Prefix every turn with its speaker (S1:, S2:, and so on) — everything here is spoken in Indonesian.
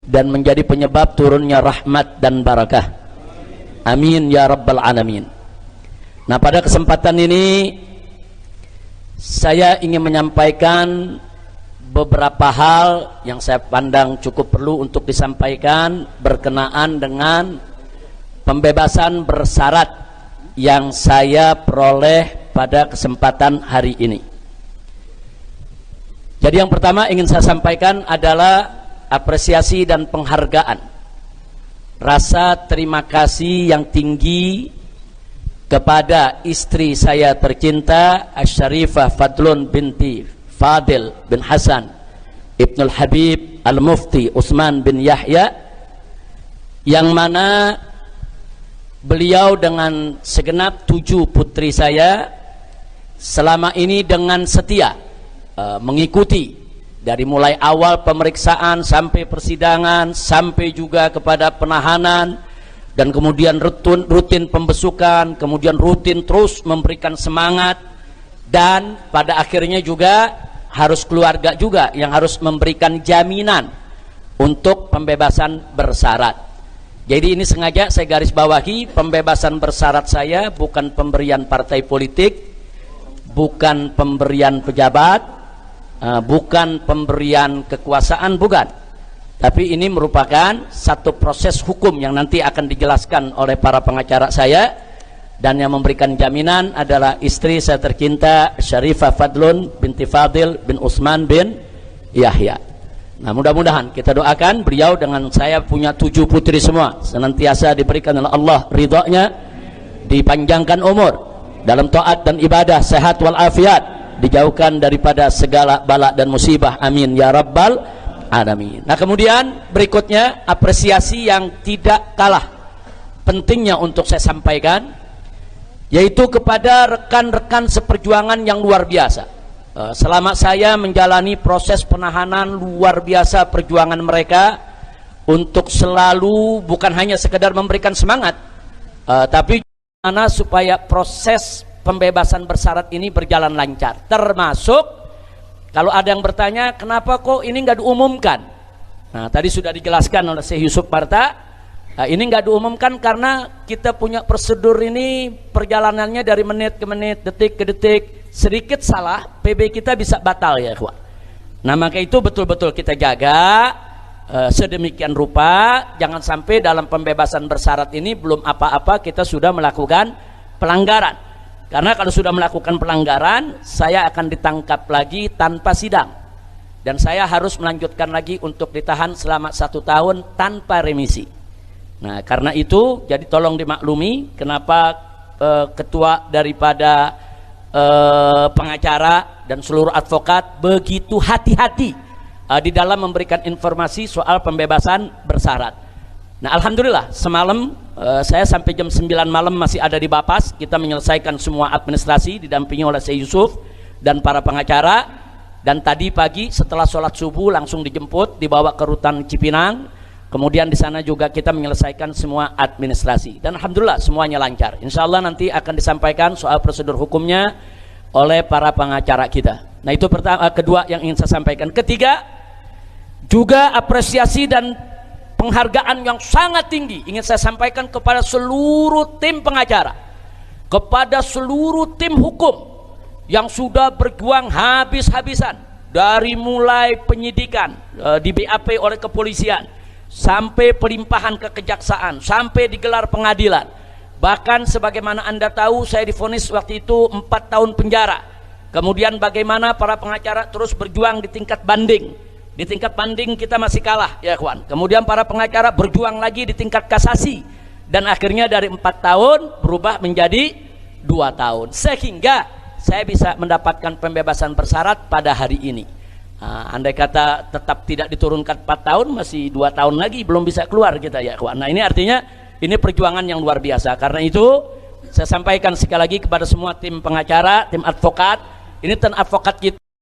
S1: dan menjadi penyebab turunnya rahmat dan barakah. Amin ya rabbal alamin. Nah, pada kesempatan ini saya ingin menyampaikan beberapa hal yang saya pandang cukup perlu untuk disampaikan berkenaan dengan pembebasan bersyarat yang saya peroleh pada kesempatan hari ini. Jadi yang pertama ingin saya sampaikan adalah apresiasi dan penghargaan, rasa terima kasih yang tinggi kepada istri saya tercinta Asy-Syarifah Fadlun binti Fadil bin Hasan Ibnul Habib Al-Mufti Utsman bin Yahya, yang mana beliau dengan segenap 7 putri saya selama ini dengan setia mengikuti dari mulai awal pemeriksaan sampai persidangan, sampai juga kepada penahanan, dan kemudian rutin pembesukan, kemudian rutin terus memberikan semangat, dan pada akhirnya juga harus keluarga juga yang harus memberikan jaminan untuk pembebasan bersyarat. Jadi ini sengaja saya garis bawahi, pembebasan bersyarat saya bukan pemberian partai politik, bukan pemberian pejabat, bukan pemberian kekuasaan, bukan. Tapi ini merupakan satu proses hukum yang nanti akan dijelaskan oleh para pengacara saya, dan yang memberikan jaminan adalah istri saya tercinta Syarifah Fadlun binti Fadil bin Utsman bin Yahya. Nah, mudah-mudahan kita doakan beliau dengan saya punya 7 putri semua senantiasa diberikan oleh Allah ridhonya, dipanjangkan umur dalam taat dan ibadah, sehat walafiat, dijauhkan daripada segala bala dan musibah, amin ya rabbal alamin. Nah, kemudian berikutnya apresiasi yang tidak kalah pentingnya untuk saya sampaikan, yaitu kepada rekan-rekan seperjuangan yang luar biasa. Selama saya menjalani proses penahanan, luar biasa perjuangan mereka untuk selalu bukan hanya sekedar memberikan semangat, tapi bagaimana supaya proses pembebasan bersyarat ini berjalan lancar. Termasuk kalau ada yang bertanya kenapa kok ini nggak diumumkan. Nah, tadi sudah dijelaskan oleh Syekh Yusuf Marta. Nah, ini nggak diumumkan karena kita punya prosedur ini perjalanannya dari menit ke menit, detik ke detik. Sedikit salah PB kita bisa batal ya, ikhwan. Nah, maka itu betul-betul kita jaga sedemikian rupa, jangan sampai dalam pembebasan bersyarat ini belum apa-apa kita sudah melakukan pelanggaran. Karena kalau sudah melakukan pelanggaran, saya akan ditangkap lagi tanpa sidang, dan saya harus melanjutkan lagi untuk ditahan selama 1 tahun tanpa remisi. Nah, karena itu jadi tolong dimaklumi kenapa ketua daripada pengacara dan seluruh advokat begitu hati-hati di dalam memberikan informasi soal pembebasan bersyarat. Nah, alhamdulillah semalam saya sampai jam 9 malam masih ada di Bapas. Kita menyelesaikan semua administrasi didampingi oleh Syekh Yusuf dan para pengacara, dan tadi pagi setelah sholat subuh langsung dijemput dibawa ke rutan Cipinang. Kemudian di sana juga kita menyelesaikan semua administrasi, dan alhamdulillah semuanya lancar. Insya Allah nanti akan disampaikan soal prosedur hukumnya oleh para pengacara kita. Nah, itu pertama. Kedua yang ingin saya sampaikan. Ketiga, juga apresiasi dan penghargaan yang sangat tinggi ingin saya sampaikan kepada seluruh tim pengacara, kepada seluruh tim hukum yang sudah berjuang habis-habisan dari mulai penyidikan di BAP oleh kepolisian, sampai pelimpahan ke kejaksaan, sampai digelar pengadilan. Bahkan sebagaimana Anda tahu, saya divonis waktu itu 4 tahun penjara. Kemudian bagaimana para pengacara terus berjuang di tingkat banding. Di tingkat banding kita masih kalah ya kawan. Kemudian para pengacara berjuang lagi di tingkat kasasi, dan akhirnya dari 4 tahun berubah menjadi 2 tahun, sehingga saya bisa mendapatkan pembebasan bersyarat pada hari ini. Andai kata tetap tidak diturunkan 4 tahun, masih 2 tahun lagi belum bisa keluar kita ya kawan. Nah, ini artinya ini perjuangan yang luar biasa. Karena itu saya sampaikan sekali lagi kepada semua tim pengacara, tim advokat, ini tim advokat kita